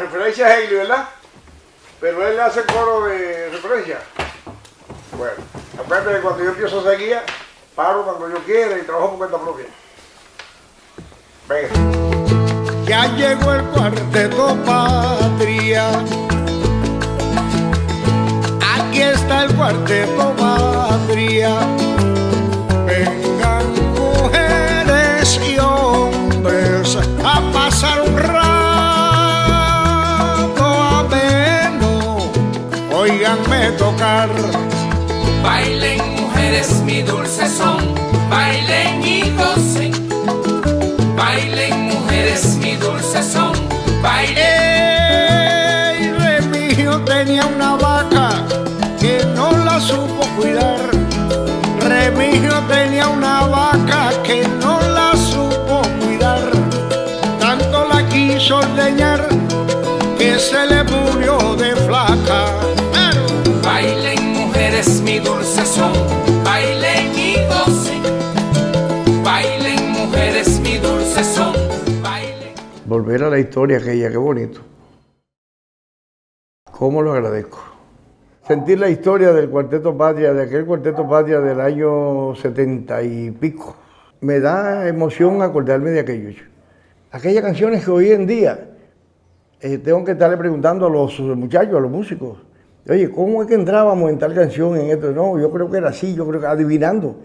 referencia es Hailey, ¿verdad? Pero él hace coro de referencia. Bueno, acuérdate que cuando yo empiezo a seguir, paro cuando yo quiera y trabajo por cuenta propia. Venga. Ya llegó el Cuarteto Patria. Aquí está el Cuarteto Patria. Vengan mujeres y hombres a pasar un rato ameno. Óiganme tocar. Bailen mujeres mi dulce son, bailen y gocen. Bailen mujeres mi dulce son, bailen. Ey, Remigio tenía una vaca que no la supo cuidar. Remigio tenía una vaca que no la supo cuidar. Tanto la quiso ordeñar que se le murió de flaca. Bailen mujeres mi dulce son, bailen y gocen. Bailen mujeres mi dulce son, bailen. Volver a la historia aquella, qué bonito. ¿Cómo lo agradezco? Sentir la historia del Cuarteto Patria, de aquel Cuarteto Patria del año 70 y pico. Me da emoción acordarme de aquello. Aquellas canciones que hoy en día tengo que estarle preguntando a los muchachos, a los músicos. Oye, ¿cómo es que entrábamos en tal canción, en esto? No, yo creo que era así, yo creo que adivinando.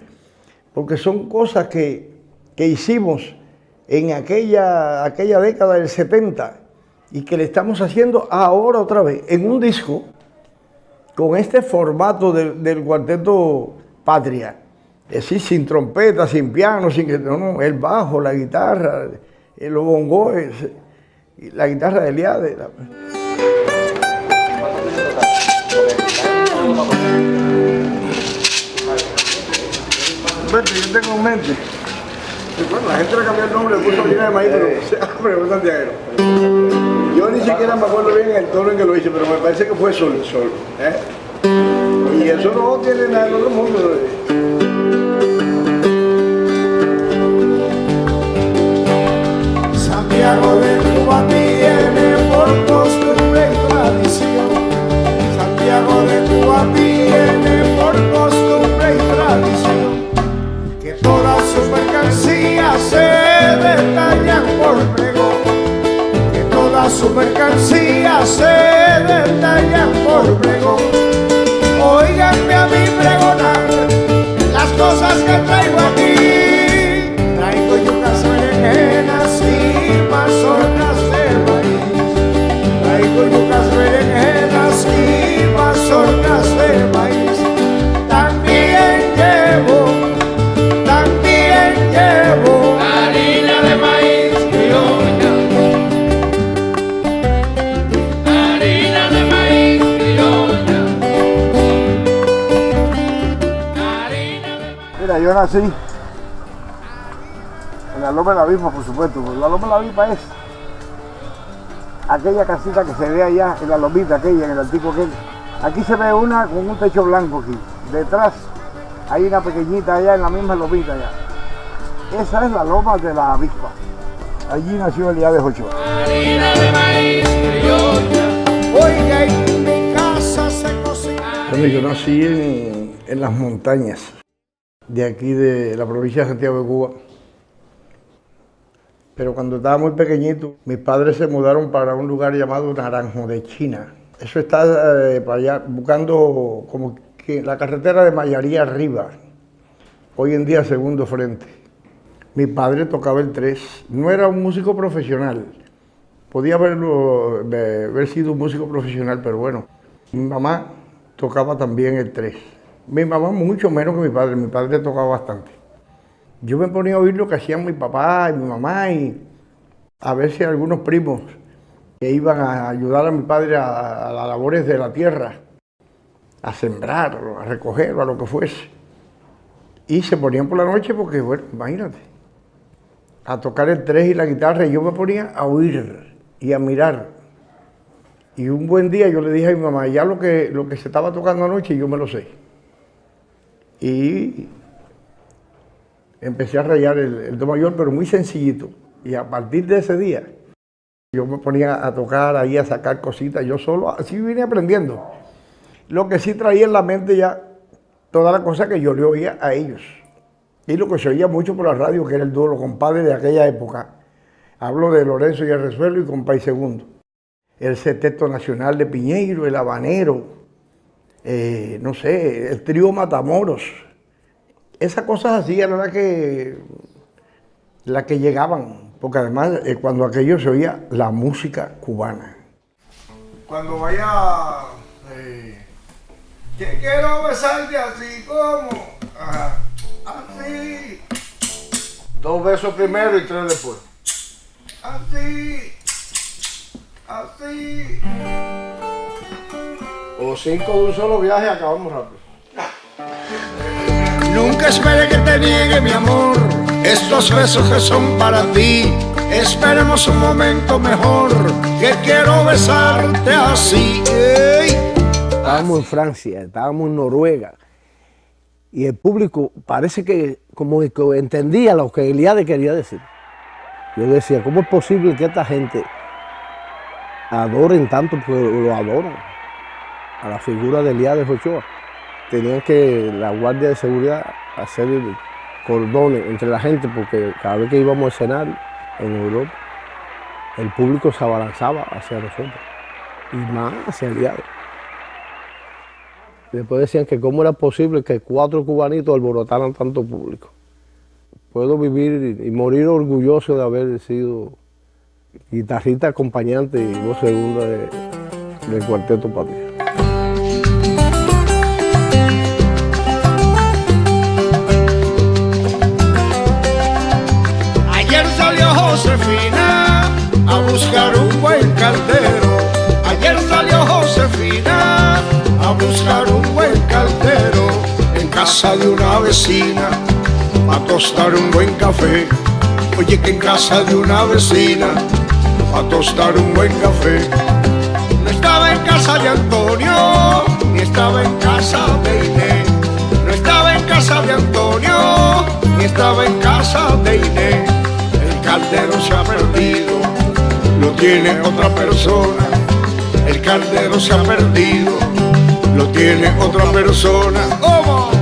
Porque son cosas que hicimos en aquella década del 70 y que le estamos haciendo ahora otra vez en un disco con este formato del Cuarteto Patria. Es decir, sin trompeta, sin piano, no, el bajo, la guitarra, los bongos, la guitarra de Eliade. Yo tengo en mente. Bueno, la gente le cambió el nombre, le puso harina de maíz, pero fue santiaguero. Yo ni siquiera me acuerdo bien el tono en que lo hice, pero me parece que fue sol. Y eso no tiene nada en otro mundo. Santiago de Cuba tiene por costumbre y tradición. Santiago de Cuba tiene por costumbre y tradición que todas sus mercancías se detallan por pregón. Que todas sus mercancías se detallan por pregón. Óiganme a mí pregonar las cosas que traigo aquí. Traigo yucas, berenjenas y mazorcas de maíz. Traigo yucas, berenjenas y mazorcas de maíz. También llevo Harina de maíz criolla. Harina de maíz criolla. Harina de maíz. Mira, yo nací en la Loma de la Avispa, por supuesto. La Loma de la Avispa es aquella casita que se ve allá en la lomita aquella, en el antiguo aquel. Aquí se ve una con un techo blanco aquí. Detrás hay una pequeñita allá en la misma lomita allá. Esa es la Loma de la Avispa. Allí nació Eliade Ochoa. Harina de maíz criolla. Oiga, en mi casa se cocina. Bueno, yo nací en las montañas de aquí de la provincia de Santiago de Cuba. Pero cuando estaba muy pequeñito, mis padres se mudaron para un lugar llamado Naranjo de China. Eso está para allá, buscando como que la carretera de Mayarí arriba. Hoy en día, segundo frente. Mi padre tocaba el tres. No era un músico profesional. Podía haber sido un músico profesional, pero bueno. Mi mamá tocaba también el tres. Mi mamá mucho menos que mi padre. Mi padre tocaba bastante. Yo me ponía a oír lo que hacían mi papá y mi mamá y a veces algunos primos que iban a ayudar a mi padre a las labores de la tierra, a sembrar, a recoger, a lo que fuese. Y se ponían por la noche porque, bueno, imagínate, a tocar el tres y la guitarra, y yo me ponía a oír y a mirar. Y un buen día yo le dije a mi mamá, ya lo que se estaba tocando anoche yo me lo sé. Y empecé a rayar el do mayor, pero muy sencillito. Y a partir de ese día Yo me ponía a tocar ahí, a sacar cositas, yo solo, así vine aprendiendo. Lo que sí traía en la mente ya toda la cosa que yo le oía a ellos. Y lo que se oía mucho por la radio, que era el dúo Los Compadres de aquella época. Hablo de Lorenzo y el Resuelo y Compay Segundo. El Sexteto Nacional de Piñeiro, el Habanero, no sé, el Trío Matamoros. Esas cosas así eran las que llegaban, porque además cuando aquello se oía la música cubana. Cuando vaya, que quiero besarte así como, ajá, así. 2 besos primero y 3 después. Así, así. O 5 de un solo viaje, acabamos rápido. Nunca espere que te niegue mi amor, estos besos que son para ti. Esperemos un momento mejor, que quiero besarte así. ¡Ey! Estábamos en Francia, estábamos en Noruega, y el público parece que como que entendía lo que Eliade quería decir. Yo decía, ¿cómo es posible que esta gente adoren tanto? Porque lo adoran a la figura de Eliade Ochoa. Tenían que la guardia de seguridad hacer cordones entre la gente, porque cada vez que íbamos a cenar en Europa, el público se abalanzaba hacia nosotros, y más hacia Eliade. Después decían que cómo era posible que 4 cubanitos alborotaran tanto público. Puedo vivir y morir orgulloso de haber sido guitarrista acompañante y voz segunda del Cuarteto Patria. Ayer salió Josefina a buscar un buen caldero. Ayer salió Josefina a buscar un buen caldero en casa de una vecina, a tostar un buen café. Oye, que en casa de una vecina, a tostar un buen café. No estaba en casa de Antonio, ni estaba en casa de Inés. No estaba en casa de Antonio, ni estaba en casa de Inés. El caldero se ha perdido, lo tiene otra persona. El caldero se ha perdido, lo tiene otra persona. ¡Vamos!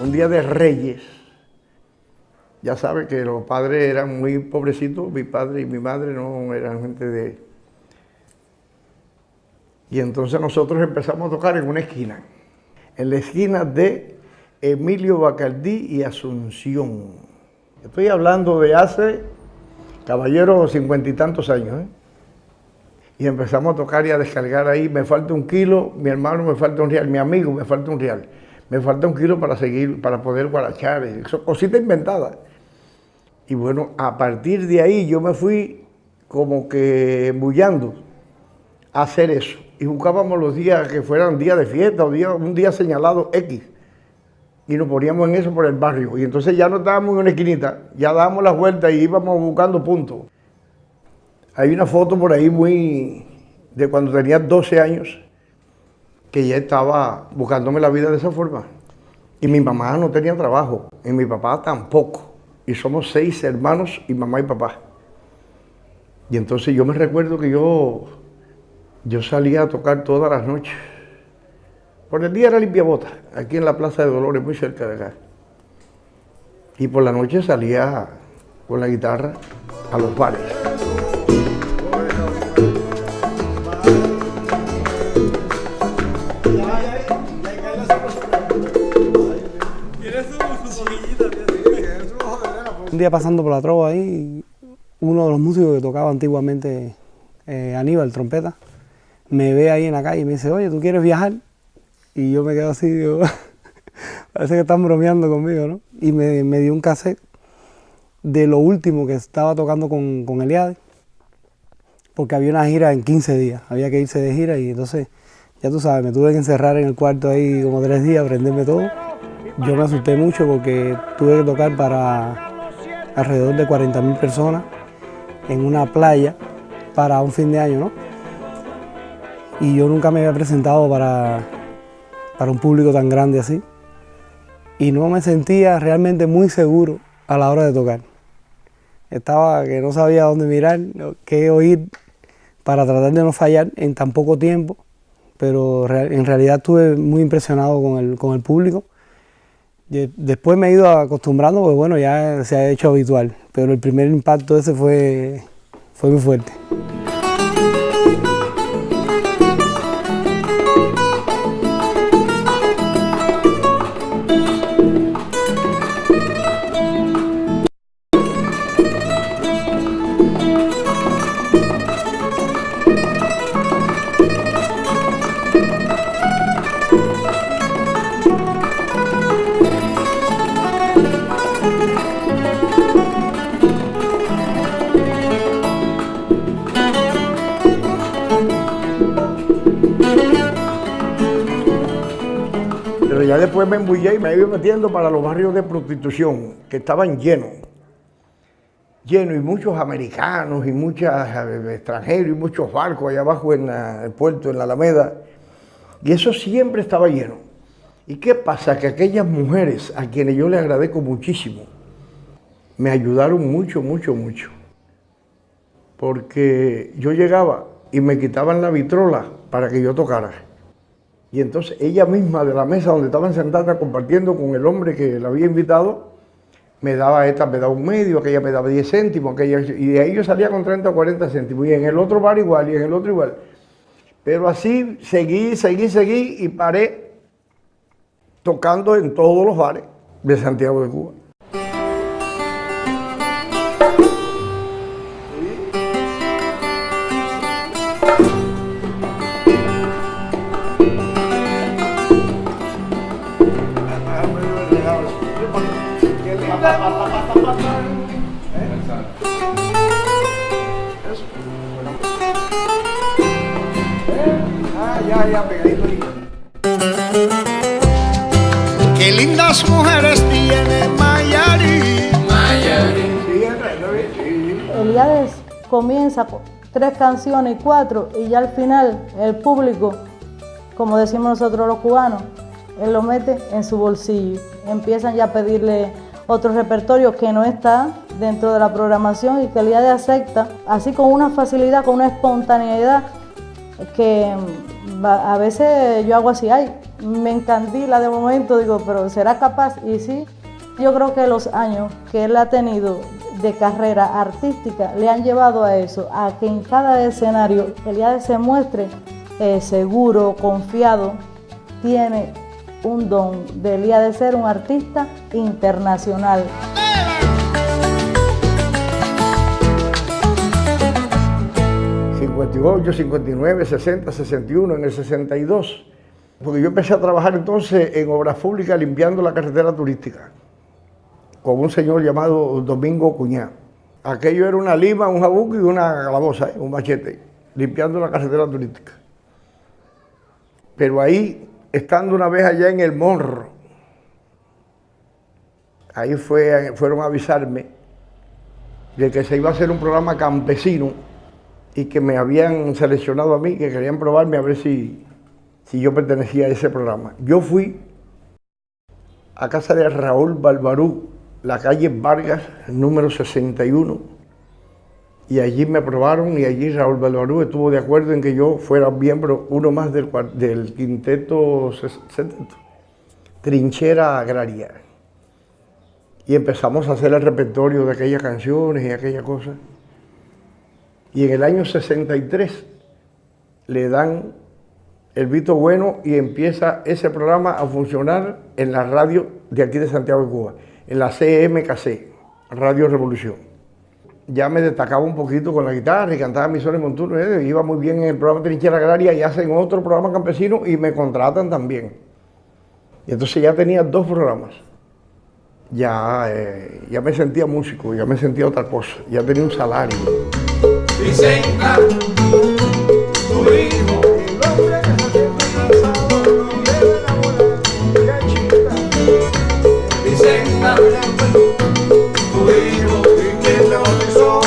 Un día de Reyes, ya sabe que los padres eran muy pobrecitos, mi padre y mi madre no eran gente de... Y entonces nosotros empezamos a tocar en una esquina, en la esquina de Emilio Bacardí y Asunción. Estoy hablando de hace, caballero, 50 y tantos años, ¿eh? Y empezamos a tocar y a descargar ahí, me falta 1 kilo, mi hermano me falta 1 real, mi amigo me falta 1 real. Me falta 1 kilo para seguir, para poder guarachar, eso, cosita inventada. Y bueno, a partir de ahí yo me fui como que embullando a hacer eso. Y buscábamos los días que fueran días de fiesta o un día señalado X. Y nos poníamos en eso por el barrio. Y entonces ya no estábamos en una esquinita, ya dábamos la vuelta y íbamos buscando puntos. Hay una foto por ahí muy de cuando tenía 12 años, que ya estaba buscándome la vida de esa forma. Y mi mamá no tenía trabajo, y mi papá tampoco. Y somos 6 hermanos, y mamá y papá. Y entonces yo me recuerdo que yo salía a tocar todas las noches. Por el día era limpiabotas, aquí en la Plaza de Dolores, muy cerca de acá. Y por la noche salía con la guitarra a los bares. Un día pasando por la trova ahí, uno de los músicos que tocaba antiguamente, Aníbal, trompeta, me ve ahí en la calle y me dice, oye, ¿tú quieres viajar? Y yo me quedo así, digo, parece que están bromeando conmigo, ¿no? Y me dio un cassette de lo último que estaba tocando con Eliade, porque había una gira en 15 días, había que irse de gira y entonces, ya tú sabes, me tuve que encerrar en el cuarto ahí como 3 días, aprenderme todo. Yo me asusté mucho porque tuve que tocar para alrededor de 40.000 personas en una playa para un fin de año, ¿no? Y yo nunca me había presentado para un público tan grande así. y no me sentía realmente muy seguro a la hora de tocar. Estaba que no sabía dónde mirar, qué oír para tratar de no fallar en tan poco tiempo, pero en realidad estuve muy impresionado con el público. Después me he ido acostumbrando, porque bueno, ya se ha hecho habitual, pero el primer impacto ese fue muy fuerte. Pero ya después me embullé y me iba metiendo para los barrios de prostitución, que estaban llenos, y muchos americanos y muchos extranjeros y muchos barcos allá abajo en el puerto, en la Alameda, y eso siempre estaba lleno. ¿Y qué pasa? Que aquellas mujeres, a quienes yo les agradezco muchísimo, me ayudaron mucho, porque yo llegaba y me quitaban la vitrola para que yo tocara. Y entonces ella misma de la mesa donde estaban sentadas compartiendo con el hombre que la había invitado, me daba esta, me daba un medio, aquella me daba 10 céntimos, aquella, y de ahí yo salía con 30 o 40 céntimos, y en el otro bar igual, y en el otro igual. Pero así seguí, y paré tocando en todos los bares de Santiago de Cuba. Qué lindas mujeres tiene Mayari. Eliades comienza con 3 canciones y 4 y ya al final el público, como decimos nosotros los cubanos, él lo mete en su bolsillo. Empiezan ya a pedirle otro repertorio que no está dentro de la programación y que Eliades acepta, así con una facilidad, con una espontaneidad que a veces yo hago así, ay, me encandila de momento, digo, pero ¿será capaz? Y sí, yo creo que los años que él ha tenido de carrera artística le han llevado a eso, a que en cada escenario Eliades se muestre seguro, confiado, tiene un don de Eliades ser un artista internacional. 58, 59, 60, 61, en el 62. Porque yo empecé a trabajar entonces en obras públicas limpiando la carretera turística con un señor llamado Domingo Cuñá. Aquello era una lima, un jabuco y una calaboza, un machete, limpiando la carretera turística. Pero ahí, estando una vez allá en el Morro, ahí fueron a avisarme de que se iba a hacer un programa campesino y que me habían seleccionado a mí, que querían probarme a ver si yo pertenecía a ese programa. Yo fui a casa de Raúl Balbarú, la calle Vargas, número 61, y allí me probaron y allí Raúl Balbarú estuvo de acuerdo en que yo fuera miembro, uno más del quinteto Trinchera Agraria. Y empezamos a hacer el repertorio de aquellas canciones y aquellas cosas. Y en el año 63 le dan el visto bueno y empieza ese programa a funcionar en la radio de aquí de Santiago de Cuba, en la CMKC, Radio Revolución. Ya me destacaba un poquito con la guitarra y cantaba mis sones montunos, iba muy bien en el programa Trinchera Agraria y hacen otro programa campesino y me contratan también. Y entonces ya tenía 2 programas. Ya me sentía músico, ya me sentía otra cosa, ya tenía un salario. Vicenta, tu hijo, Vicenta, tu hijo, ¿y quién te bautizó?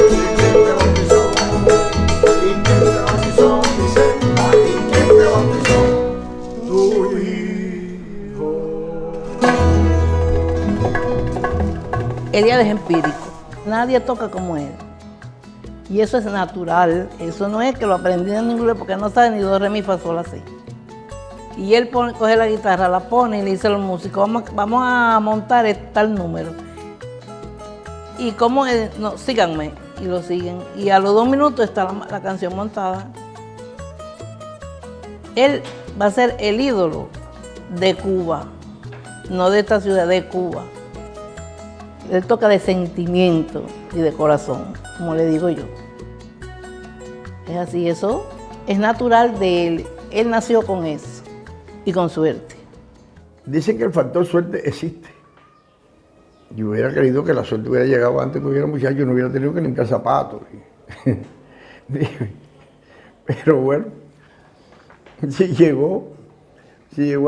¿Y quién te bautizó? ¿Y quién te bautizó? Vicenta, ¿y quién te bautizó? Tu hijo. Elías es empírico, nadie toca como él. Y eso es natural, eso no es que lo aprendí en inglés porque no sabe ni do, re, mi, fa, sol, así. Y él coge la guitarra, la pone y le dice a los músicos, vamos a montar tal número. Y como, no, síganme, y lo siguen. Y a los 2 minutos está la canción montada. Él va a ser el ídolo de Cuba, no de esta ciudad, de Cuba. Él toca de sentimiento y de corazón, como le digo yo. Es así, eso es natural de él. Él nació con eso y con suerte. Dicen que el factor suerte existe. Yo hubiera querido que la suerte hubiera llegado antes que hubiera muchachos, no hubiera tenido que limpiar zapatos. Pero bueno, si llegó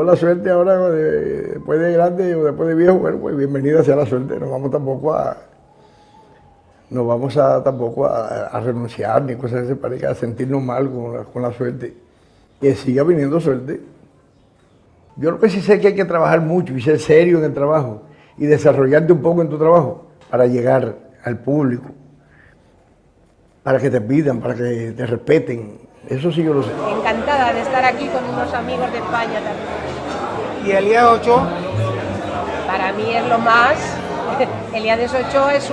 la suerte ahora, después de grande o después de viejo, bueno, pues bienvenida sea la suerte. No vamos tampoco a renunciar ni cosas que se parezcan, a sentirnos mal con la suerte. Que siga viniendo suerte. Yo lo que sí sé es que hay que trabajar mucho y ser serio en el trabajo y desarrollarte un poco en tu trabajo para llegar al público, para que te pidan, para que te respeten. Eso sí yo lo sé. Encantada de estar aquí con unos amigos de España también. ¿Y Elías Ochoa? Para mí es lo más. Elías Ochoa es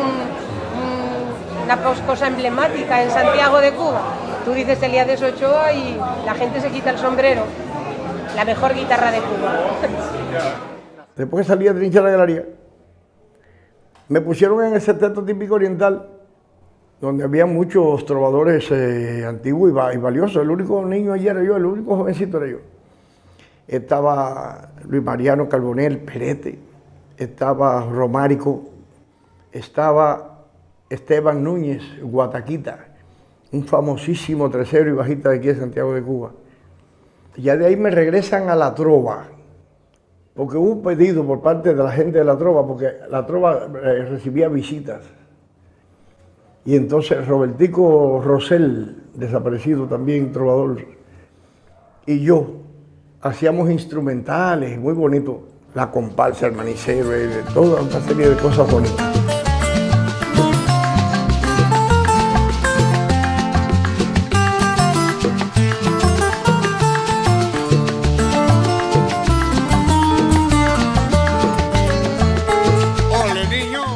una cosa emblemática en Santiago de Cuba. Tú dices Elías Ochoa y la gente se quita el sombrero. La mejor guitarra de Cuba. Después que salí de Trinchera de Galería, me pusieron en el sexteto típico oriental, donde había muchos trovadores antiguos y valiosos. El único niño allí era yo, el único jovencito era yo. Estaba Luis Mariano Carbonell, Perete, estaba Romárico, estaba Esteban Núñez, Guataquita, un famosísimo tresero y bajista de aquí de Santiago de Cuba. Ya de ahí me regresan a la trova, porque hubo un pedido por parte de la gente de la trova, porque la trova recibía visitas. Y entonces Robertico Rosell, desaparecido también, trovador, y yo hacíamos instrumentales muy bonitos, la comparsa, el manicero, toda una serie de cosas bonitas.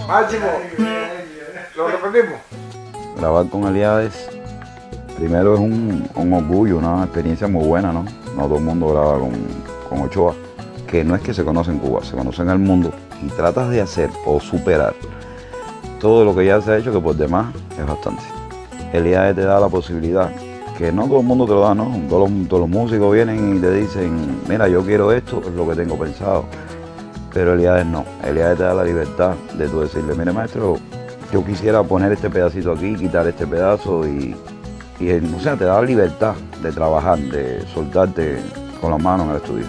Máximo, ¿lo repetimos? Grabar con Elías primero es un orgullo, una experiencia muy buena, ¿no? No todo el mundo graba con Ochoa, que no es que se conoce en Cuba, se conoce en el mundo y tratas de hacer o superar todo lo que ya se ha hecho, que por demás es bastante. Elías te da la posibilidad, que no todo el mundo te lo da, ¿no? Todos los músicos vienen y te dicen, mira, yo quiero esto, es lo que tengo pensado. Pero Elías no, Elías te da la libertad de tú decirle, mire maestro, yo quisiera poner este pedacito aquí, quitar este pedazo y o sea, te da la libertad de trabajar, de soltarte con las manos en el estudio.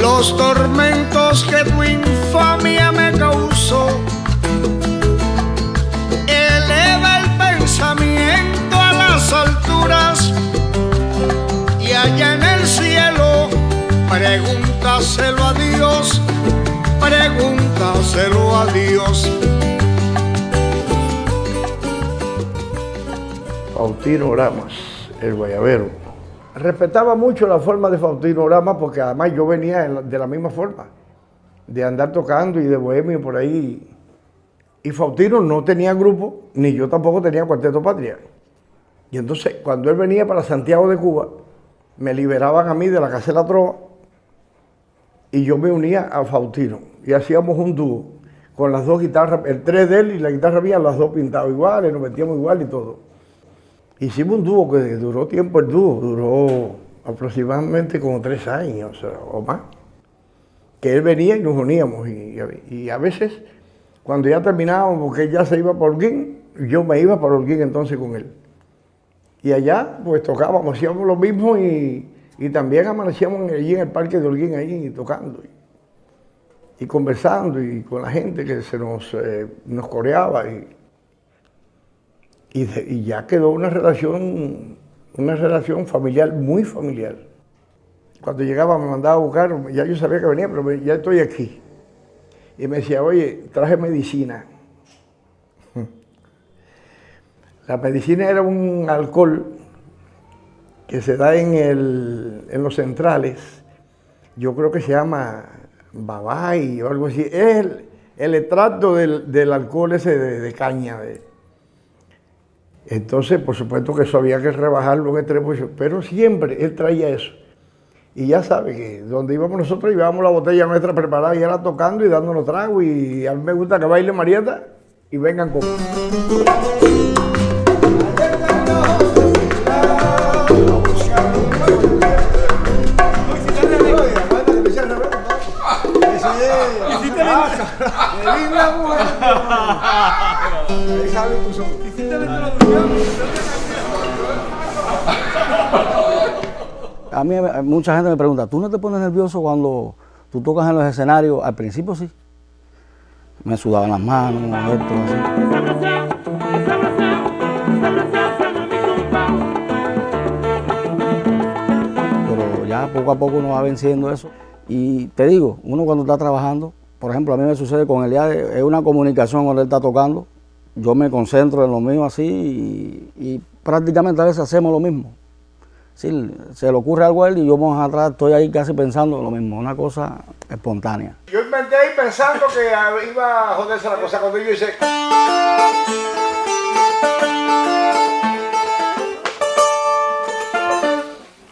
Los tormentos que tu infamia me causó, eleva el pensamiento a las alturas y allá en el cielo pregúntaselo a Dios, pregúntaselo a Dios. Faustino Oramas, el guayabero. Respetaba mucho la forma de Faustino Oramas porque además yo venía de la misma forma, de andar tocando y de bohemio por ahí. Y Faustino no tenía grupo, ni yo tampoco tenía Cuarteto Patria. Y entonces cuando él venía para Santiago de Cuba, me liberaban a mí de la Casa de la Trova y yo me unía a Faustino. Y hacíamos un dúo con las dos guitarras, el 3 de él y la guitarra mía, las dos pintadas iguales, nos metíamos igual y todo. Hicimos un dúo que duró tiempo, el dúo duró aproximadamente como 3 años o más, que él venía y nos uníamos y a veces Cuando ya terminábamos, porque él ya se iba por Holguín, yo me iba por Holguín entonces con él. Y allá pues tocábamos, hacíamos lo mismo y también amanecíamos allí en el parque de Holguín, ahí tocando y conversando y con la gente que se nos coreaba y ya quedó una relación familiar, muy familiar. Cuando llegaba me mandaba a buscar, ya yo sabía que venía, pero ya estoy aquí. Y me decía, oye, traje medicina. La medicina era un alcohol que se da en los centrales, yo creo que se llama Babay o algo así. Es el extracto del alcohol ese de caña. Entonces, por supuesto que eso había que rebajarlo en extremo, pero siempre él traía eso. Y ya sabe que donde íbamos nosotros llevábamos la botella nuestra preparada y era tocando y dándonos trago. Y a mí me gusta que baile Marieta y vengan con... A mí mucha gente me pregunta, ¿tú no te pones nervioso cuando tú tocas en los escenarios? Al principio sí. Me sudaban las manos, esto, así. Pero ya poco a poco uno va venciendo eso. Y te digo, uno cuando está trabajando, por ejemplo, a mí me sucede con Eliade, es una comunicación cuando él está tocando. Yo me concentro en lo mío así y prácticamente a veces hacemos lo mismo. Sí, se le ocurre algo a él y yo más atrás estoy ahí casi pensando lo mismo, una cosa espontánea. Yo inventé ahí pensando que iba a joderse la cosa cuando yo hice...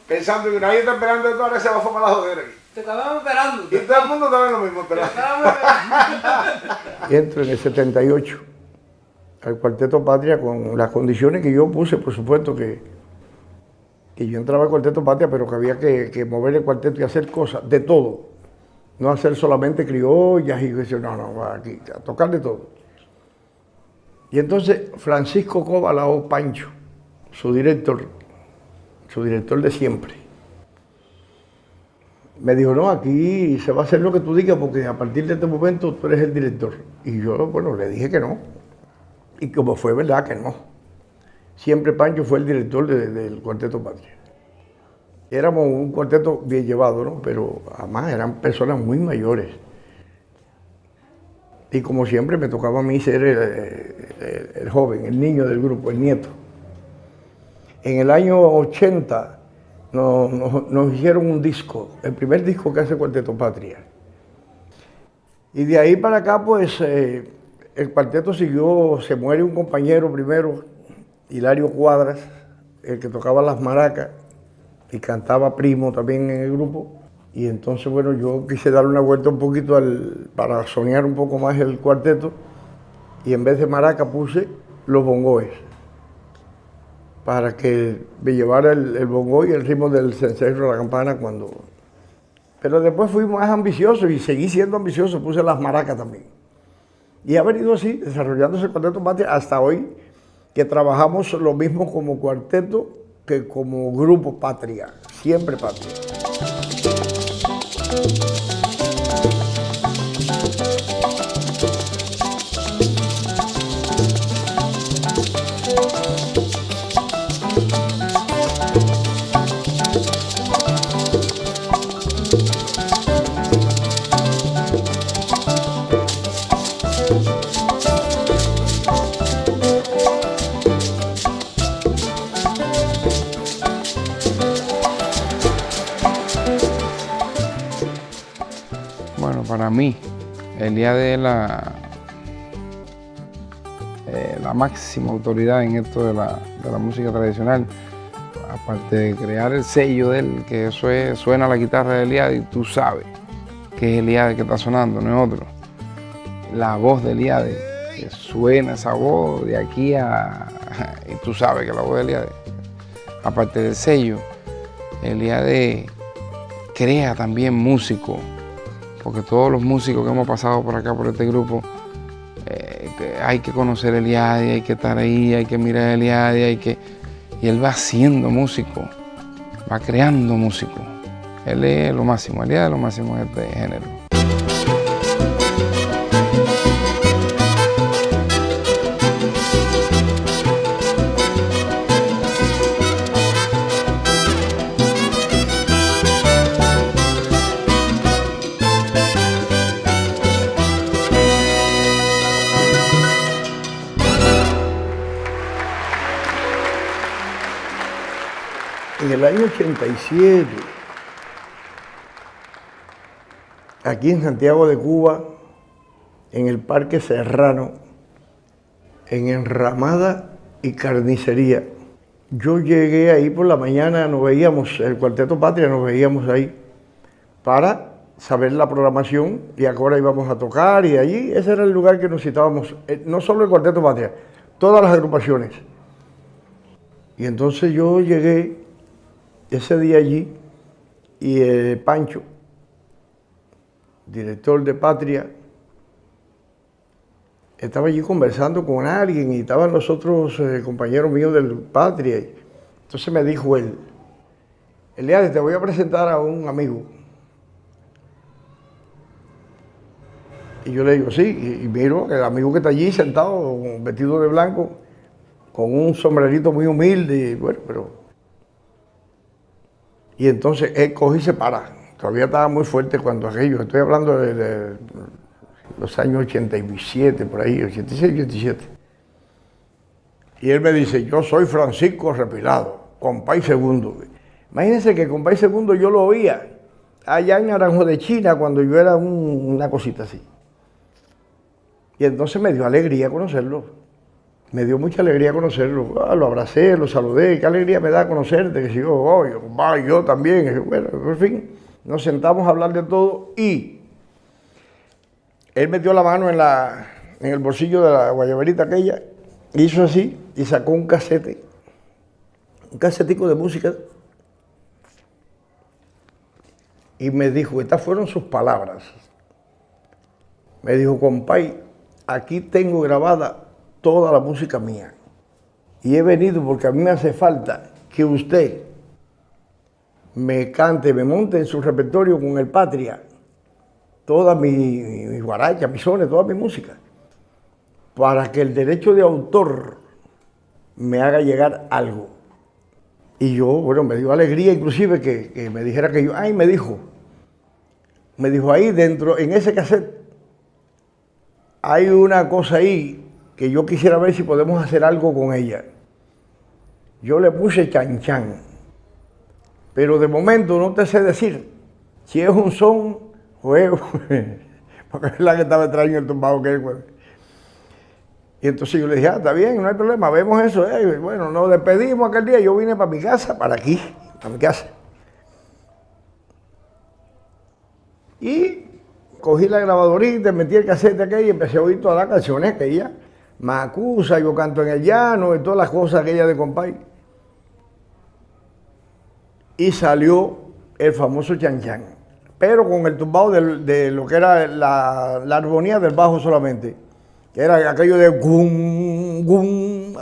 Pensando que nadie está esperando esto, ahora se va a formar la jodera aquí. Te estábamos esperando. Y todo el mundo estaba en lo mismo esperando. Entro en el 78 al Cuarteto Patria con las condiciones que yo puse, por supuesto que yo entraba al Cuarteto Patria, pero que había que mover el cuarteto y hacer cosas, de todo. No hacer solamente criollas y no, aquí, a tocar de todo. Y entonces Francisco Cobalao Pancho, su director de siempre, me dijo, no, aquí se va a hacer lo que tú digas porque a partir de este momento tú eres el director. Y yo, bueno, le dije que no. Y como fue verdad que no. Siempre Pancho fue el director del Cuarteto Patria. Éramos un cuarteto bien llevado, ¿no? Pero además eran personas muy mayores. Y como siempre me tocaba a mí ser el joven, el niño del grupo, el nieto. En el año 80 nos hicieron un disco, el primer disco que hace Cuarteto Patria. Y de ahí para acá, pues, el cuarteto siguió, se muere un compañero primero, Hilario Cuadras, el que tocaba las maracas y cantaba primo también en el grupo. Y entonces, bueno, yo quise darle una vuelta un poquito para soñar un poco más el cuarteto y en vez de maraca puse los bongoes para que me llevara el bongo y el ritmo del cencerro de la campana cuando... Pero después fui más ambicioso y seguí siendo ambicioso, puse las maracas también. Y ha venido así, desarrollándose el Cuarteto Patria hasta hoy, que trabajamos lo mismo como cuarteto que como grupo Patria, siempre Patria. Para mí, Eliade es la máxima autoridad en esto de la música tradicional. Aparte de crear el sello de él, que eso es, suena la guitarra de Eliade y tú sabes que es Eliade que está sonando, no es otro. La voz de Eliade, que suena esa voz de aquí a... y tú sabes que la voz de Eliade. Aparte del sello, Eliade crea también músicos, porque todos los músicos que hemos pasado por acá, por este grupo, hay que conocer el Eliade, hay que estar ahí, hay que mirar el Eliade, y él va siendo músico, va creando músico. Él es lo máximo, Eliade es lo máximo en este género. En el año 87, aquí en Santiago de Cuba, en el Parque Serrano, en Enramada y Carnicería, yo llegué ahí por la mañana, nos veíamos, el Cuarteto Patria, nos veíamos ahí para saber la programación y a qué hora íbamos a tocar, y allí ese era el lugar que nos citábamos, no solo el Cuarteto Patria, todas las agrupaciones. Y entonces yo llegué ese día allí y Pancho, director de Patria, estaba allí conversando con alguien y estaban los otros compañeros míos del Patria. Entonces me dijo él, Eliade, te voy a presentar a un amigo. Y yo le digo, sí, y miro el amigo que está allí sentado, vestido de blanco, con un sombrerito muy humilde, bueno, pero... Y entonces él coge y se para. Todavía estaba muy fuerte cuando aquello, estoy hablando de los años 87, por ahí, 86, 87. Y él me dice, yo soy Francisco Repilado, compay segundo. Imagínense que compay segundo yo lo oía allá en Naranjo de China cuando yo era una cosita así. Y entonces me dio alegría conocerlo. Me dio mucha alegría conocerlo. Lo abracé, lo saludé. Qué alegría me da conocerte. Que si yo también. Bueno, por fin, nos sentamos a hablar de todo y él metió la mano en el bolsillo de la guayaberita aquella, hizo así y sacó un casete, un casetico de música, y me dijo, estas fueron sus palabras. Me dijo, compay, aquí tengo grabada toda la música mía. Y he venido porque a mí me hace falta que usted me cante, me monte en su repertorio con el Patria toda mi guaracha, mis sones, toda mi música, para que el derecho de autor me haga llegar algo. Y yo, bueno, me dio alegría inclusive que me dijera que yo, me dijo ahí dentro, en ese cassette, hay una cosa ahí que yo quisiera ver si podemos hacer algo con ella. Yo le puse Chan Chan, pero de momento no te sé decir si es un son o es, porque es la que estaba extraño el tumbado que es. Y entonces yo le dije, está bien, no hay problema, vemos eso. Bueno, nos despedimos aquel día, yo vine para mi casa, para aquí, para mi casa. Y cogí la grabadorita, metí el cassette aquel y empecé a oír todas las canciones que ella me acusa, yo canto en el llano y todas las cosas aquellas de compay. Y salió el famoso Chan Chan, pero con el tumbado de lo que era la armonía del bajo solamente, que era aquello de gum, gum,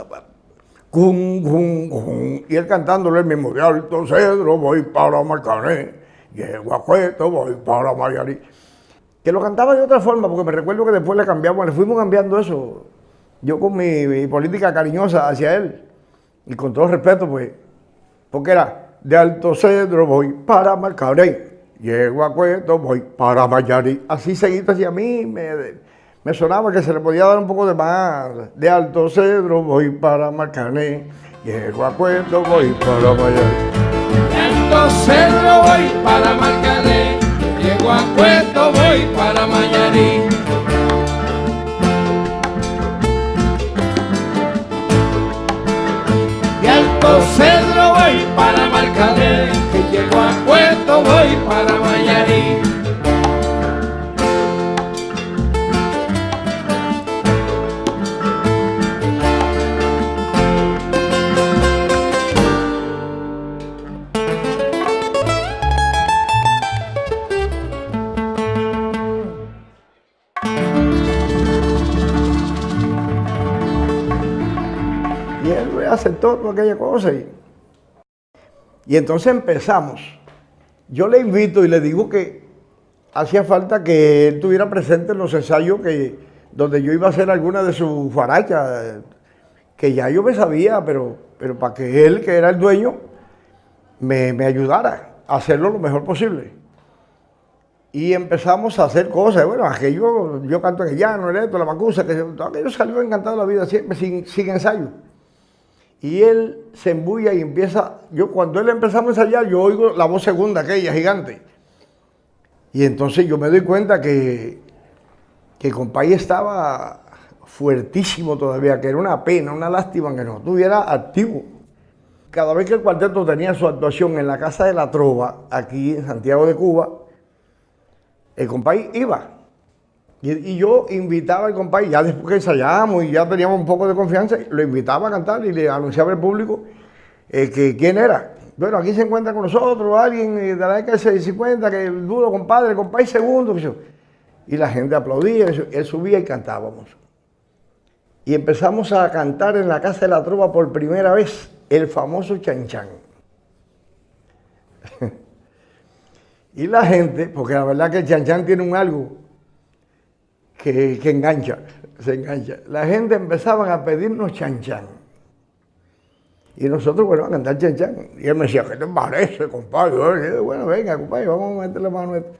gum, gum, gum, y él cantándolo el mismo, de Alto Cedro voy para Marcané, llego a Cueto voy para Mayarí. Que lo cantaba de otra forma, porque me recuerdo que después le fuimos cambiando eso. Yo con mi política cariñosa hacia él, y con todo respeto, pues, porque era de Alto Cedro voy para Marcané, llego a Cueto voy para Mayarí. Así seguido hacia mí, me sonaba que se le podía dar un poco de más. De Alto Cedro voy para Marcané, llego a Cueto voy para Mayarí. De Alto Cedro voy para Marcané, llego a Cueto voy para Mayarí. De Alto Cedro voy para Marcané, que llego a Cueto voy para Mayarí. Y él aceptó toda aquella cosa. Y entonces empezamos. Yo le invito y le digo que hacía falta que él tuviera presente en los ensayos donde yo iba a hacer alguna de sus farachas, que ya yo me sabía, pero para que él, que era el dueño, me ayudara a hacerlo lo mejor posible. Y empezamos a hacer cosas. Bueno, aquello, yo canto en el llano, la macusa, que todo aquello salió encantado de la vida, siempre sin ensayo. Y él se embulla y empieza, cuando él empezamos a ensayar, yo oigo la voz segunda, aquella gigante. Y entonces yo me doy cuenta que compadre estaba fuertísimo todavía, que era una pena, una lástima que no estuviera activo. Cada vez que el cuarteto tenía su actuación en la Casa de la Trova, aquí en Santiago de Cuba, el compadre iba. Y yo invitaba al compadre, ya después que ensayábamos y ya teníamos un poco de confianza, lo invitaba a cantar y le anunciaba al público que quién era. Bueno, aquí se encuentra con nosotros alguien de la década de 50, que el duro compadre, el compadre segundo. Y la gente aplaudía, él subía y cantábamos. Y empezamos a cantar en la Casa de la Trova por primera vez el famoso Chan Chan. Y la gente, porque la verdad que el Chan Chan tiene un algo que engancha, se engancha. La gente empezaba a pedirnos Chan Chan. Y nosotros, bueno, a cantar Chan Chan. Y él me decía, ¿qué te parece, compadre? Y yo, bueno, venga, compadre, vamos a meterle mano a esto.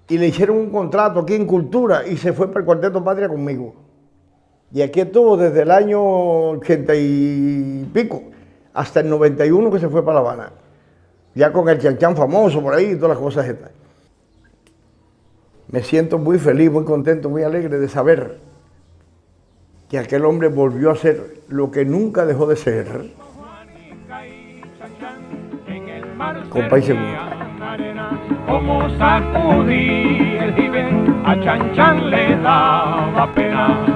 Y le hicieron un contrato aquí en Cultura y se fue para el Cuarteto Patria conmigo. Y aquí estuvo desde el año 80 y pico hasta el 91 que se fue para La Habana. Ya con el Chan Chan famoso por ahí y todas las cosas estas. Me siento muy feliz, muy contento, muy alegre de saber que aquel hombre volvió a ser lo que nunca dejó de ser. Compadre segundo. Como sacudí el jibe, a Chan Chan le daba pena.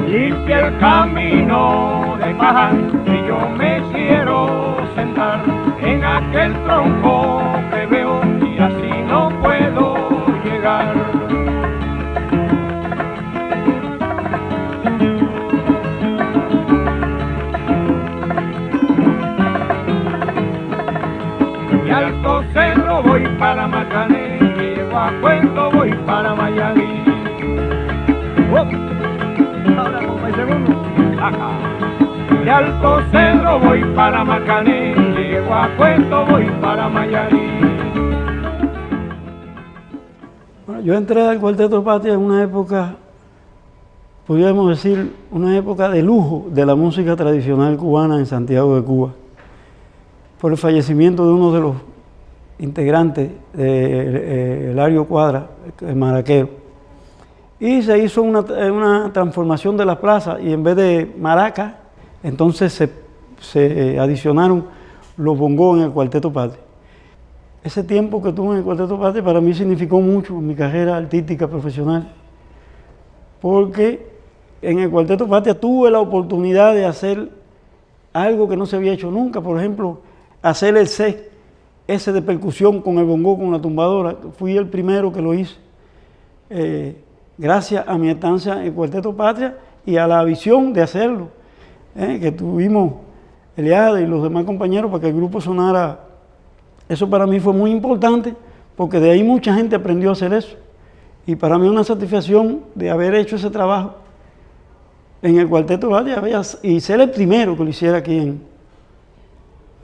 Limpia el camino de paja y yo me quiero sentar en aquel tronco que veo y así no puedo llegar. Y Alto Cerro voy para Macané, llego a Puerto voy para Miami. Ahora compadre segundo. Acá. De Alto Cerro voy para Macané, llego a Puerto voy para Miami. Bueno, yo entré al Cuarteto Patria en una época, podríamos decir, una época de lujo de la música tradicional cubana en Santiago de Cuba, por el fallecimiento de uno de los integrantes de Hilario Cuadra, el maraquero. Y se hizo una transformación de la plaza y en vez de maracas, entonces se adicionaron los bongos en el Cuarteto Patria. Ese tiempo que tuve en el Cuarteto Patria para mí significó mucho en mi carrera artística profesional, porque en el Cuarteto Patria tuve la oportunidad de hacer algo que no se había hecho nunca, por ejemplo, hacer el set ese de percusión con el bongo, con la tumbadora. Fui el primero que lo hice. Gracias a mi estancia en el Cuarteto Patria y a la visión de hacerlo, que tuvimos Eliade y los demás compañeros para que el grupo sonara. Eso para mí fue muy importante porque de ahí mucha gente aprendió a hacer eso. Y para mí una satisfacción de haber hecho ese trabajo en el Cuarteto Patria y ser el primero que lo hiciera aquí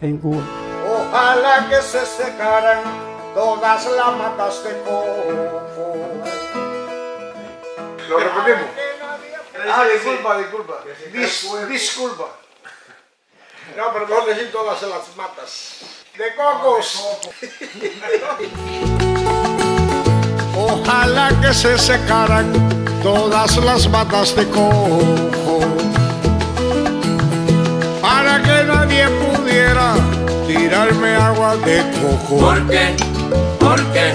en Cuba. Ojalá que se secaran todas las matas de coco. ¿Lo repetimos? Disculpa. Disculpa. No, pero mejor decir todas las matas de cocos. Ojalá que se secaran todas las matas de coco para que nadie pudiera tirarme agua de coco. ¿Por qué? ¿Por qué?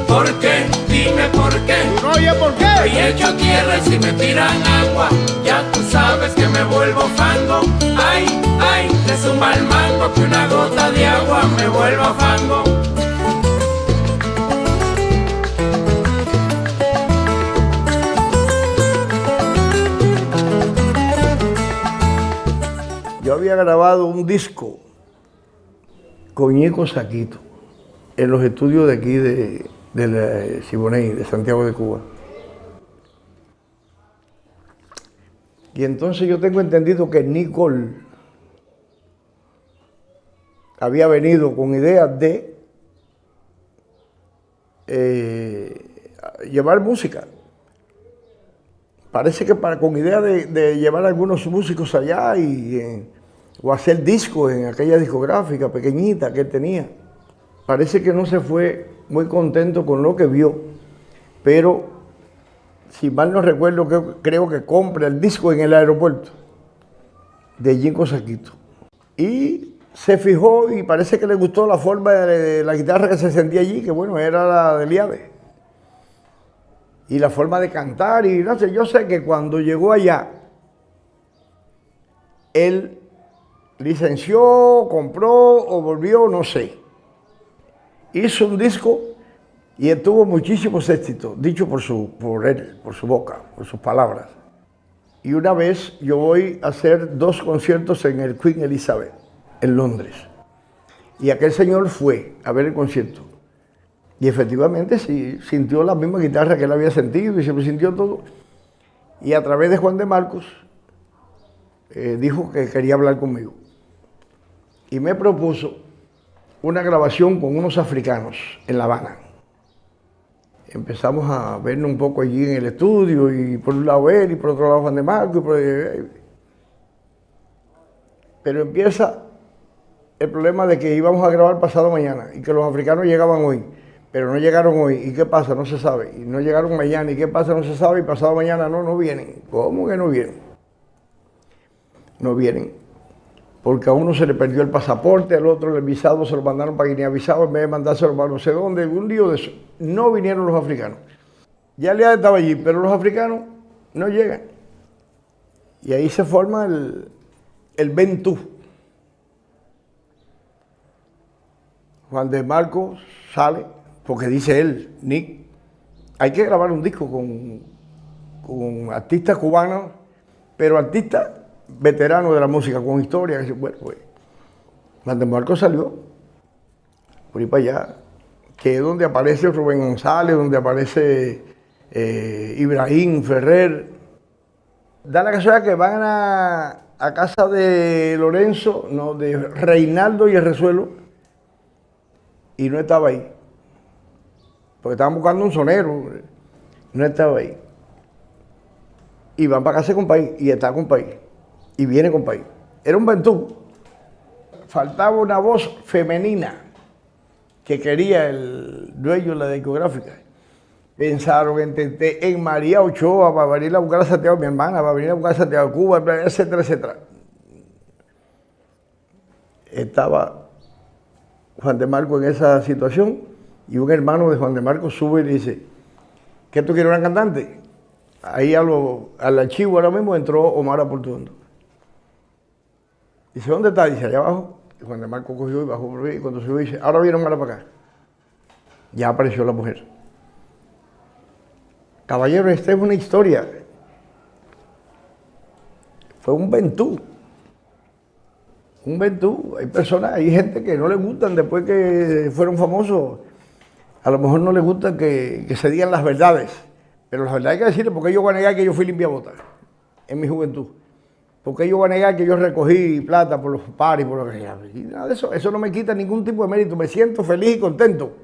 ¿Por qué? Dime por qué. ¿Tú no oyes por qué? Estoy hecho tierra y si me tiran agua, ya tú sabes que me vuelvo fango. Ay, ay, te zumba el mango, que una gota de agua me vuelva fango. Yo había grabado un disco con Ñico Saquito en los estudios de aquí de Siboney, de Santiago de Cuba. Y entonces yo tengo entendido que Nicole había venido con ideas de llevar música. Parece que con idea de llevar a algunos músicos allá o hacer discos en aquella discográfica pequeñita que él tenía. Parece que no se fue muy contento con lo que vio, pero si mal no recuerdo, creo que compra el disco en el aeropuerto de Ñico Saquito. Y se fijó y parece que le gustó la forma de la guitarra que se sentía allí, que bueno, era la de Eliade. Y la forma de cantar, y no sé, yo sé que cuando llegó allá, él licenció, compró o volvió, no sé. Hizo un disco y tuvo muchísimos éxitos, dicho por él, por su boca, por sus palabras. Y una vez yo voy a hacer 2 conciertos en el Queen Elizabeth, en Londres. Y aquel señor fue a ver el concierto. Y efectivamente sí, sintió la misma guitarra que él había sentido y siempre sintió todo. Y a través de Juan de Marcos dijo que quería hablar conmigo. Y me propuso una grabación con unos africanos en La Habana. Empezamos a vernos un poco allí en el estudio, y por un lado él y por otro lado Juan de Marcos. Pero empieza el problema de que íbamos a grabar pasado mañana y que los africanos llegaban hoy. Pero no llegaron hoy. ¿Y qué pasa? No se sabe. Y no llegaron mañana. ¿Y qué pasa? No se sabe. Y pasado mañana no vienen. ¿Cómo que no vienen? No vienen. Porque a uno se le perdió el pasaporte, al otro el visado se lo mandaron para Guinea Bissau, en vez de mandárselo para no sé dónde, un lío de eso. No vinieron los africanos. Ya Eliade estaba allí, pero los africanos no llegan. Y ahí se forma el Ven Tú. Juan de Marcos sale, porque dice él, Nick, hay que grabar un disco con artistas cubanos, pero artistas veteranos de la música, con historia. Bueno, pues, Juan de Marcos salió por ir para allá, que es donde aparece Rubén González, donde aparece Ibrahim Ferrer. Da la casualidad que van a casa de Lorenzo, no, de Reinaldo y el Resuelo, y no estaba ahí. Porque estaban buscando un sonero, no estaba ahí. Y van para casa con país, y está con país, y viene con país. Era un ventú. Faltaba una voz femenina que quería el dueño de la discográfica. Pensaron en María Ochoa para venir a buscar a Santiago, mi hermana, para venir a buscar a Santiago de Cuba, etcétera, etcétera. Estaba Juan de Marcos en esa situación, y un hermano de Juan de Marcos sube y le dice, ¿qué tú quieres, una cantante? Ahí al archivo ahora mismo entró Omar Aportuondo. Dice, ¿dónde está? Dice, allá abajo. Y Juan de Marcos cogió y bajó por ahí, y cuando subió dice, ahora viene Omar para acá. Ya apareció la mujer. Caballero, esta es una historia. Fue un ventú. Un ventú. Hay personas, hay gente que no les gustan después que fueron famosos. A lo mejor no les gusta que se digan las verdades. Pero la verdad hay que decirle, porque yo voy a negar que yo fui limpiabotas en mi juventud. Porque yo voy a negar que yo recogí plata por los paris, por lo que sea. Y nada de eso. Eso no me quita ningún tipo de mérito. Me siento feliz y contento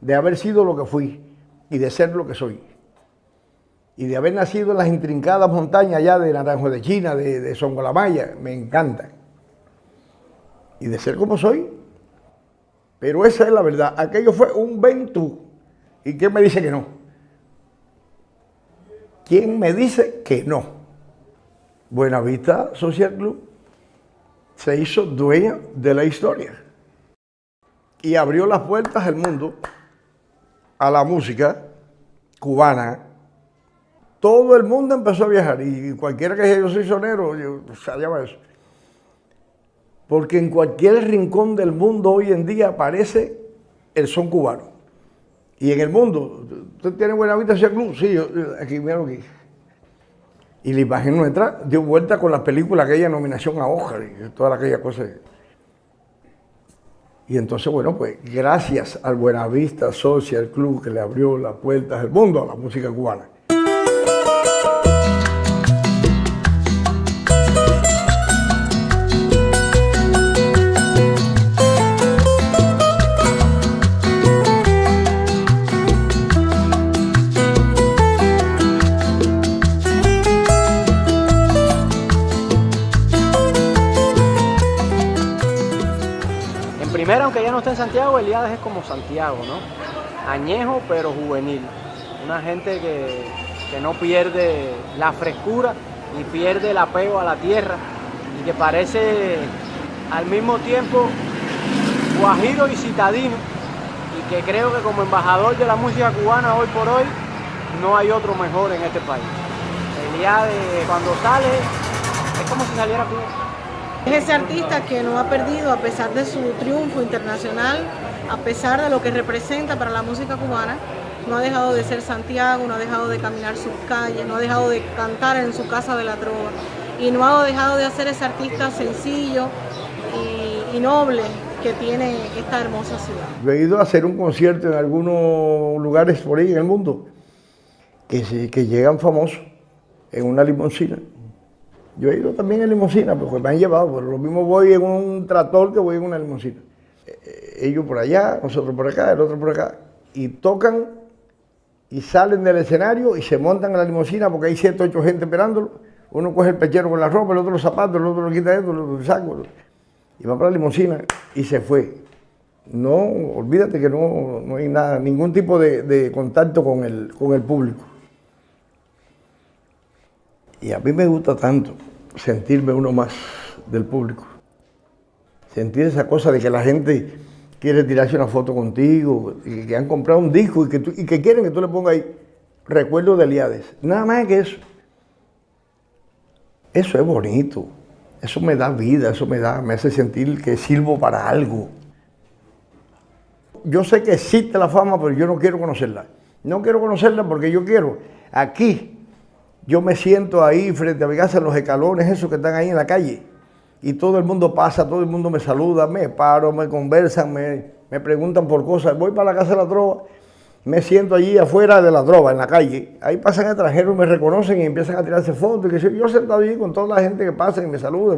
de haber sido lo que fui y de ser lo que soy. Y de haber nacido en las intrincadas montañas allá de Naranjo de China, de Songolamaya. Me encanta. Y de ser como soy. Pero esa es la verdad. Aquello fue un ventú. ¿Y quién me dice que no? ¿Quién me dice que no? Buenavista Social Club se hizo dueña de la historia y abrió las puertas al mundo, a la música cubana. Todo el mundo empezó a viajar, y cualquiera que diga yo soy sonero, se llama eso. Porque en cualquier rincón del mundo hoy en día aparece el son cubano. Y en el mundo, ¿usted tiene Buenavista Social Club? Sí, aquí, mira aquí. Y la imagen nuestra dio vuelta con la película, aquella nominación a Oscar y toda aquella cosa. Y entonces, bueno, pues gracias al Buenavista Social Club que le abrió las puertas del mundo a la música cubana. Primero, aunque ya no está en Santiago, Eliades es como Santiago, ¿no? Añejo pero juvenil. Una gente que no pierde la frescura ni pierde el apego a la tierra y que parece al mismo tiempo guajiro y citadino, y que creo que como embajador de la música cubana hoy por hoy no hay otro mejor en este país. Eliades, cuando sale, es como si saliera Cuba. Es ese artista que no ha perdido, a pesar de su triunfo internacional, a pesar de lo que representa para la música cubana, no ha dejado de ser Santiago, no ha dejado de caminar sus calles, no ha dejado de cantar en su casa de la trova y no ha dejado de hacer ese artista sencillo y noble que tiene esta hermosa ciudad. Yo he ido a hacer un concierto en algunos lugares por ahí en el mundo que llegan famosos en una limusina. Yo he ido también en limusina, porque me han llevado, pero lo mismo voy en un tractor que voy en una limusina. Ellos por allá, nosotros por acá, el otro por acá, y tocan y salen del escenario y se montan en la limusina porque hay 7 o 8 gente esperándolo. Uno coge el pechero con la ropa, el otro los zapatos, el otro lo quita esto, el otro el saco, y va para la limusina y se fue. No, olvídate que no hay nada, ningún tipo de contacto con el público. Y a mí me gusta tanto sentirme uno más del público. Sentir esa cosa de que la gente quiere tirarse una foto contigo, y que han comprado un disco y que quieren que tú le pongas ahí recuerdos de Eliades. Nada más que eso. Eso es bonito. Eso me da vida, eso me hace sentir que sirvo para algo. Yo sé que existe la fama, pero yo no quiero conocerla. No quiero conocerla porque yo quiero aquí. Yo me siento ahí frente a mi casa en los escalones, esos que están ahí en la calle, y todo el mundo pasa, todo el mundo me saluda, me paro, me conversan, me preguntan por cosas. Voy para la casa de la trova, me siento allí afuera de la trova, en la calle. Ahí pasan extranjeros, me reconocen y empiezan a tirarse fotos. Y yo sentado allí con toda la gente que pasa y me saluda,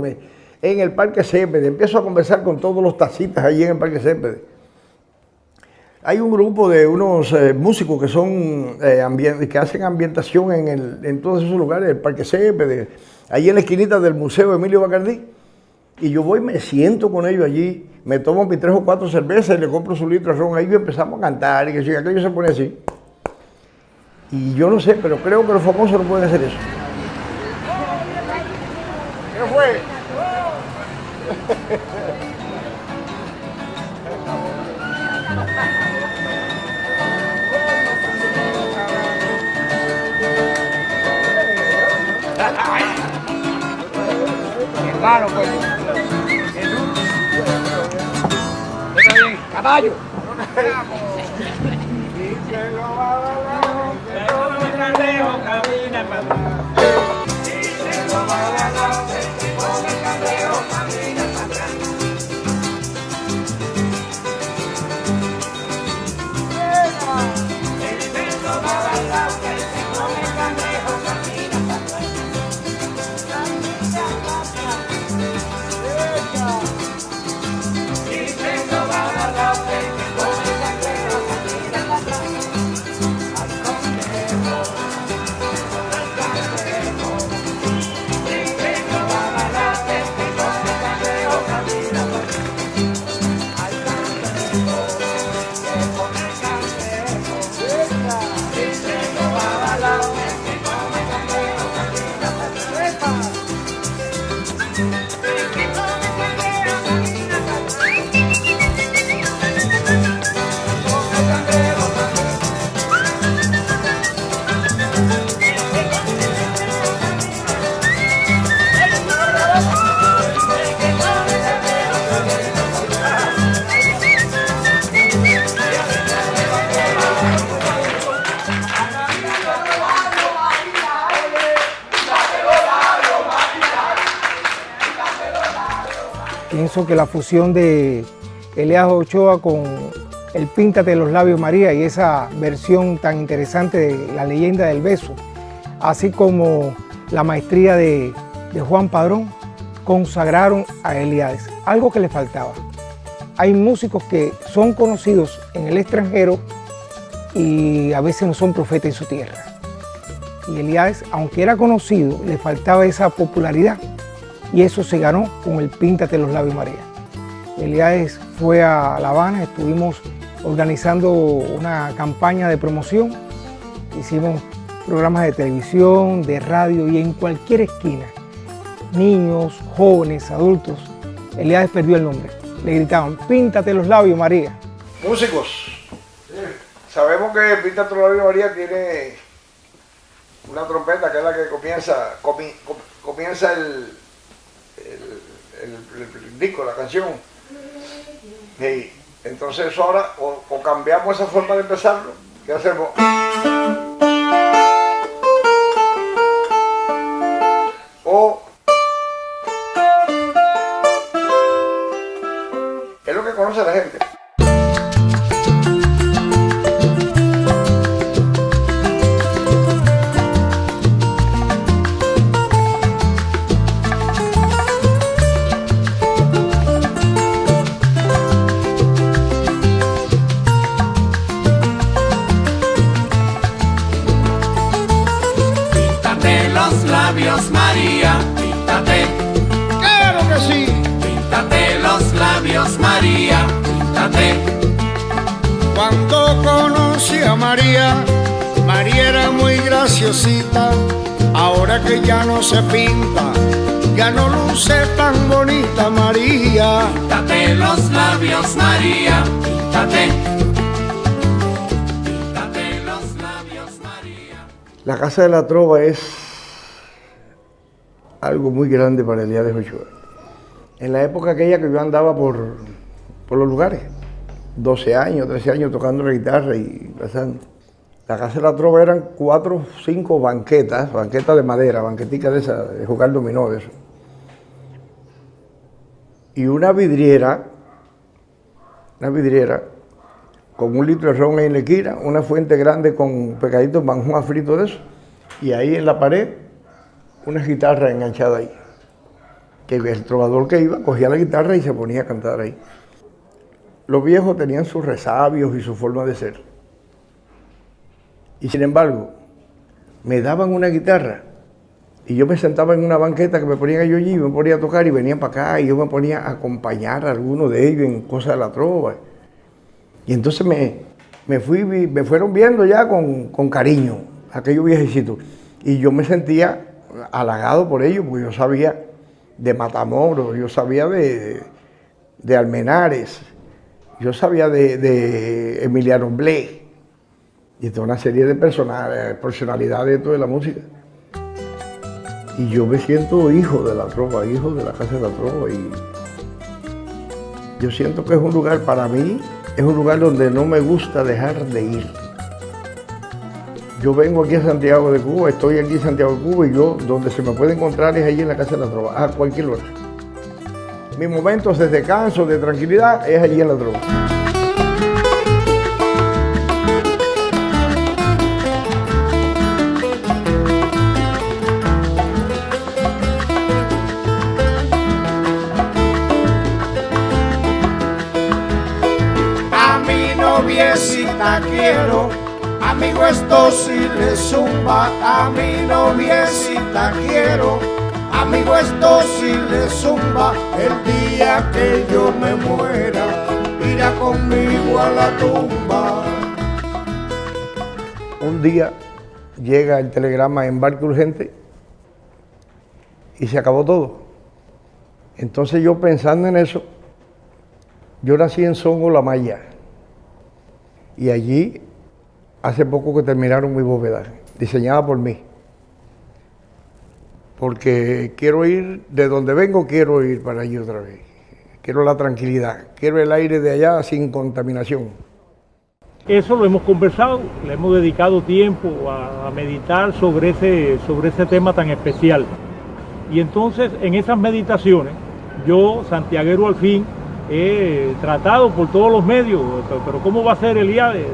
en el Parque Céspedes, empiezo a conversar con todos los taxistas allí en el Parque Céspedes. Hay un grupo de unos músicos que son que hacen ambientación en todos esos lugares, el Parque Céspedes, allí en la esquinita del Museo Emilio Bacardí. Y yo voy, me siento con ellos allí, me tomo mis 3 o 4 cervezas y le compro su litro de ron. Ahí empezamos a cantar y que si aquello se pone así. Y yo no sé, pero creo que los famosos no pueden hacer eso. ¿Qué fue? Hermano, pues. Está bien, caballo. Pienso que la fusión de Elías Ochoa con el Píntate los labios María y esa versión tan interesante de La leyenda del beso, así como la maestría de Juan Padrón, consagraron a Eliades, algo que le faltaba. Hay músicos que son conocidos en el extranjero y a veces no son profetas en su tierra. Y Eliades, aunque era conocido, le faltaba esa popularidad y eso se ganó con el Píntate los labios María. Eliades fue a La Habana, estuvimos organizando una campaña de promoción, hicimos programas de televisión, de radio y en cualquier esquina, niños, jóvenes, adultos, Eliades perdió el nombre. Le gritaban, píntate los labios, María. Músicos, sabemos que Píntate los labios, María tiene una trompeta que es la que comienza el disco, la canción. Y entonces ahora o cambiamos esa forma de empezarlo. ¿Qué hacemos? O es lo que conoce la gente. Labios María, píntate. Claro que sí. Píntate los labios María, píntate. Cuando conocí a María, María era muy graciosita. Ahora que ya no se pinta, ya no luce tan bonita María. Píntate los labios María, píntate. Píntate los labios María. La Casa de la Trova es algo muy grande para Eliades Ochoa. En la época aquella que yo andaba por los lugares, 12 años, 13 años tocando la guitarra y pasando. La Casa de la Trova eran 4 o 5 banquetas de madera, banqueticas de esas, de jugar dominó, de eso. Y una vidriera con 1 litro de ron en la esquina, una fuente grande con pecaditos manjón frito de eso, y ahí en la pared una guitarra enganchada ahí, que el trovador que iba cogía la guitarra y se ponía a cantar ahí. Los viejos tenían sus resabios y su forma de ser. Y sin embargo, me daban una guitarra y yo me sentaba en una banqueta que me ponían yo allí y me ponía a tocar y venían para acá y yo me ponía a acompañar a alguno de ellos en cosas de la trova. Y entonces me fueron viendo ya con cariño, aquellos viejecitos. Y yo me sentía halagado por ellos, porque yo sabía de Matamoros, yo sabía de Almenares, yo sabía de Emiliano Blé, y toda una serie de personalidades de la música. Y yo me siento hijo de la trova, hijo de la Casa de la Trova, y yo siento que es un lugar, para mí, es un lugar donde no me gusta dejar de ir. Yo vengo aquí a Santiago de Cuba, estoy aquí en Santiago de Cuba y yo donde se me puede encontrar es allí en la Casa de la Trova, a cualquier hora. Mis momentos de descanso, de tranquilidad, es allí en la Trova. A mi noviecita quiero, amigo, esto sí le zumba. A mi noviecita quiero, amigo, esto sí le zumba. El día que yo me muera, irá conmigo a la tumba. Un día llega el telegrama embarque urgente y se acabó todo. Entonces yo pensando en eso, yo nací en Songo La Maya y allí hace poco que terminaron mi bóveda, diseñada por mí. Porque quiero ir, de donde vengo quiero ir para allí otra vez. Quiero la tranquilidad, quiero el aire de allá sin contaminación. Eso lo hemos conversado, le hemos dedicado tiempo a meditar sobre ese tema tan especial. Y entonces en esas meditaciones yo, santiaguero al fin, he tratado por todos los medios, pero ¿cómo va a ser Eliades?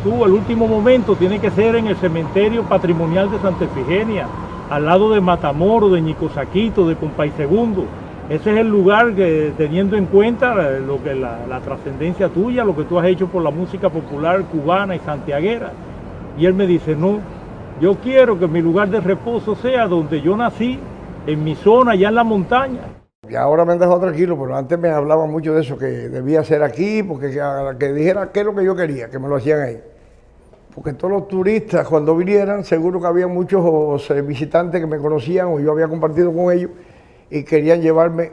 Tú, el último momento tiene que ser en el cementerio patrimonial de Santa Efigenia, al lado de Matamoros, de Ñicosaquito, de Compay Segundo. Ese es el lugar que, teniendo en cuenta lo que la trascendencia tuya, lo que tú has hecho por la música popular cubana y santiaguera. Y él me dice, no, yo quiero que mi lugar de reposo sea donde yo nací, en mi zona, allá en la montaña. Y ahora me han dejado tranquilo, pero antes me hablaban mucho de eso, que debía ser aquí, porque que dijera qué es lo que yo quería, que me lo hacían ahí. Porque todos los turistas, cuando vinieran, seguro que había muchos visitantes que me conocían o yo había compartido con ellos y querían llevarme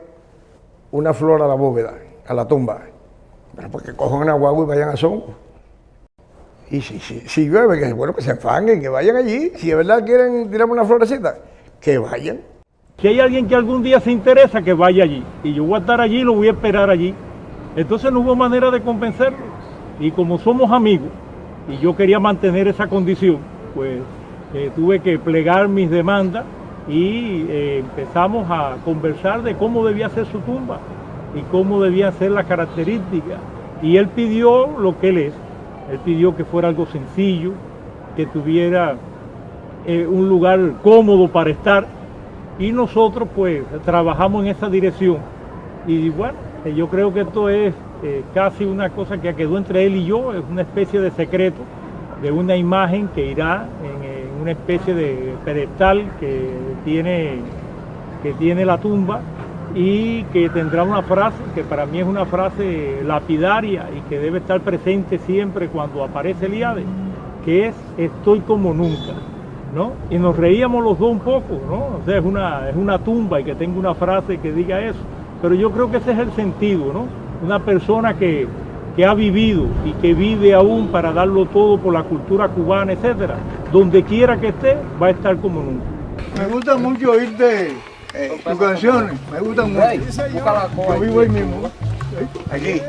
una flor a la bóveda, a la tumba. Pero porque cojan una guagua y vayan a Sonco. Y si llueve, que bueno, que se enfanguen, que vayan allí. Si de verdad quieren tirarme una florecita, que vayan. Si hay alguien que algún día se interesa, que vaya allí. Y yo voy a estar allí, lo voy a esperar allí. Entonces no hubo manera de convencerlo. Y como somos amigos, y yo quería mantener esa condición, pues tuve que plegar mis demandas y empezamos a conversar de cómo debía ser su tumba y cómo debían ser las características. Y él pidió lo que él es. Él pidió que fuera algo sencillo, que tuviera un lugar cómodo para estar. Y nosotros pues trabajamos en esa dirección. Y bueno, yo creo que esto es casi una cosa que quedó entre él y yo, es una especie de secreto, de una imagen que irá en una especie de pedestal que tiene la tumba y que tendrá una frase que para mí es una frase lapidaria y que debe estar presente siempre cuando aparece Eliades, que es estoy como nunca, ¿no? Y nos reíamos los dos un poco, ¿no? O sea, es una tumba y que tenga una frase que diga eso, pero yo creo que ese es el sentido, ¿no? Una persona que ha vivido y que vive aún para darlo todo por la cultura cubana, etcétera, donde quiera que esté, va a estar como nunca. Me gusta mucho oírte tus canciones, me gustan mucho. Yo vivo ahí mismo, aquí.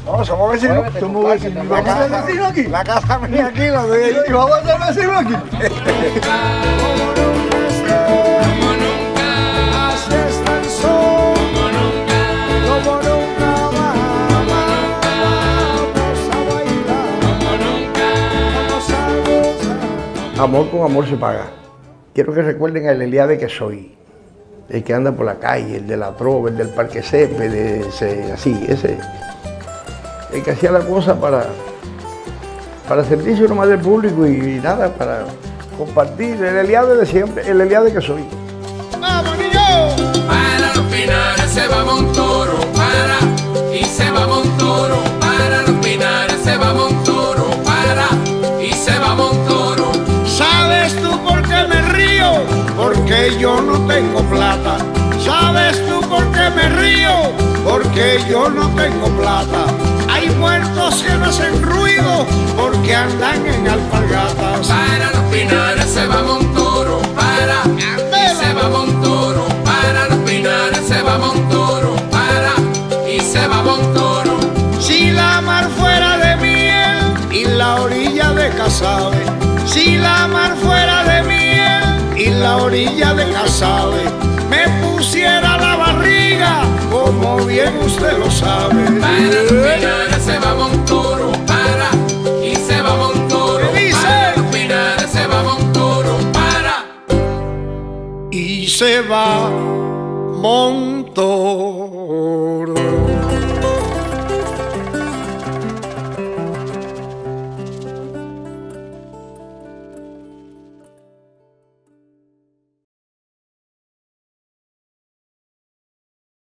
No, somos vecinos. Somos vecinos. ¿Y vamos a ser vecinos aquí? La casa mía aquí, la de ellos. ¿Y vamos a ser vecinos aquí? Como nunca, así está el sol. Como nunca, vamos a bailar. Como nunca, vamos a gozar. Amor con amor se paga. Quiero que recuerden al Eliades que soy. El que anda por la calle, el de la trova, el del Parque Césped, ese. El que hacía la cosa para servirse uno más del público y nada, para compartir. El Eliades de siempre, el Eliades que soy. ¡Vamos, niños! Para los Pinares se va Montoro, y se va Montoro. Para los Pinares se va Montoro, y se va Montoro. ¿Sabes tú por qué me río? Porque yo no tengo plata. ¿Sabes tú por qué me río? Porque yo no tengo plata. Hay muertos que no hacen ruido porque andan en alpargatas. Para los Pinares se va Montoro, y se va Montoro. Para los Pinares se va Montoro, y se va Montoro. Si la mar fuera de miel y la orilla de Casabe, si la mar fuera de miel y la orilla de Casabe, me pusiera la barriga, como bien usted lo sabe. Para los Pinares se va Montoro, y se va Montoro. Para los Pinares se va Montoro, y se va Montoro.